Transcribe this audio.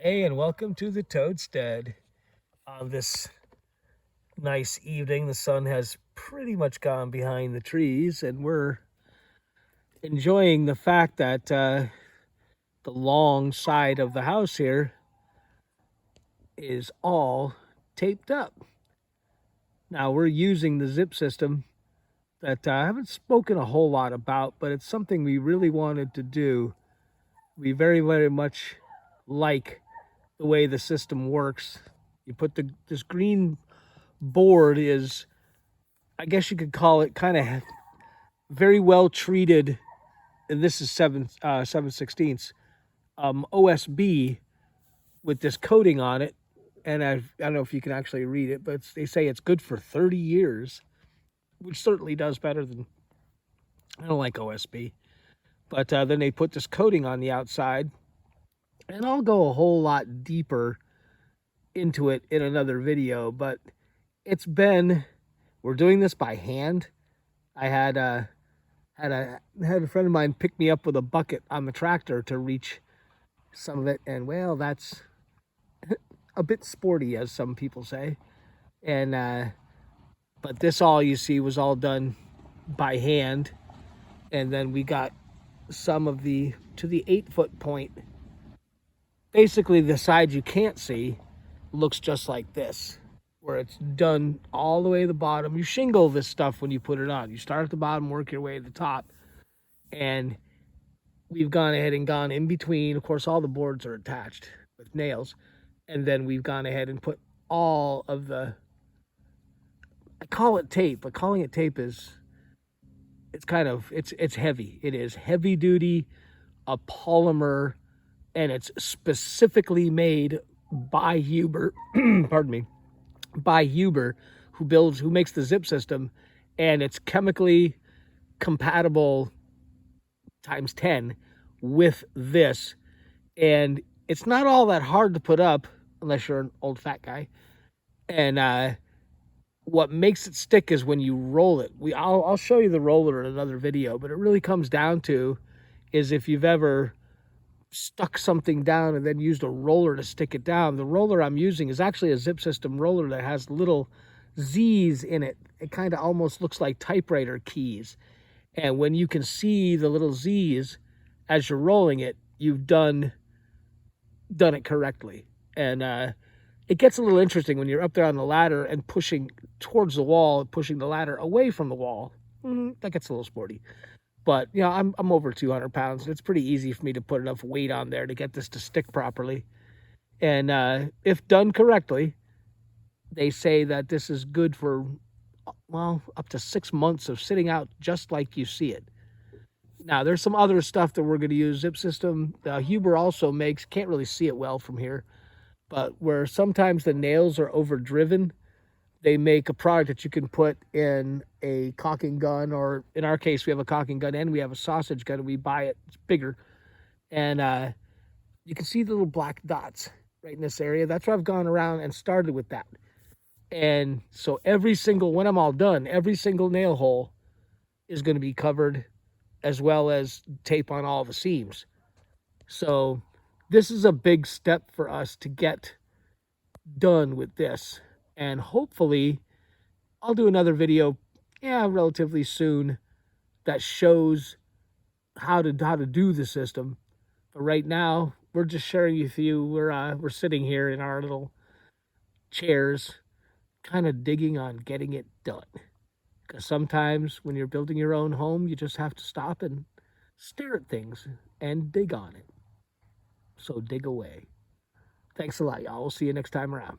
Hey, and welcome to the Toadstead. On this nice evening, the sun has pretty much gone behind the trees, and we're enjoying the fact that the long side of the house here is all taped up. Now, we're using the zip system that I haven't spoken a whole lot about, but it's something we really wanted to do. We very, very much like the way the system works. You put this green board is, I guess you could call it, kind of very well treated, and this is 7/16 OSB with this coating on it. And I don't know if you can actually read it, but they say it's good for 30 years, which certainly does better than, I don't like OSB. But then they put this coating on the outside, and I'll go a whole lot deeper into it in another video. But we're doing this by hand. I had a friend of mine pick me up with a bucket on the tractor to reach some of it, and well, that's a bit sporty, as some people say. And but this, all you see, was all done by hand, and then we got some of the to the 8-foot point. Basically, the side you can't see looks just like this, where it's done all the way to the bottom. You shingle this stuff when you put it on. You start at the bottom, work your way to the top, and we've gone ahead and gone in between. Of course, all the boards are attached with nails, and then we've gone ahead and put all of the, I call it tape, but calling it tape is, it's heavy. It is heavy duty, a polymer, and it's specifically made by Huber, pardon me, by Huber, who makes the zip system, and it's chemically compatible times 10 with this. And it's not all that hard to put up unless you're an old fat guy. And what makes it stick is when you roll it. I'll show you the roller in another video, but it really comes down to is if you've ever stuck something down and then used a roller to stick it down. The roller I'm using is actually a zip system roller that has little Z's in it. It kind of almost looks like typewriter keys. And when you can see the little Z's as you're rolling it, you've done it correctly. And it gets a little interesting when you're up there on the ladder and pushing towards the wall, pushing the ladder away from the wall. That gets a little sporty. But, you know, I'm over 200 pounds. And it's pretty easy for me to put enough weight on there to get this to stick properly. And if done correctly, they say that this is good for, well, up to 6 months of sitting out just like you see it. Now, there's some other stuff that we're going to use. Zip system, Huber also makes, can't really see it well from here, but where sometimes the nails are overdriven, they make a product that you can put in a caulking gun, or in our case, we have a caulking gun and we have a sausage gun, and we buy it. It's bigger. And you can see the little black dots right in this area. That's where I've gone around and started with that. And so when I'm all done, every single nail hole is going to be covered, as well as tape on all the seams. So this is a big step for us to get done with this. And hopefully I'll do another video, relatively soon, that shows how to do the system. But right now, we're just sharing with you. We're sitting here in our little chairs, kind of digging on getting it done. Because sometimes when you're building your own home, you just have to stop and stare at things and dig on it. So dig away. Thanks a lot, y'all. We'll see you next time around.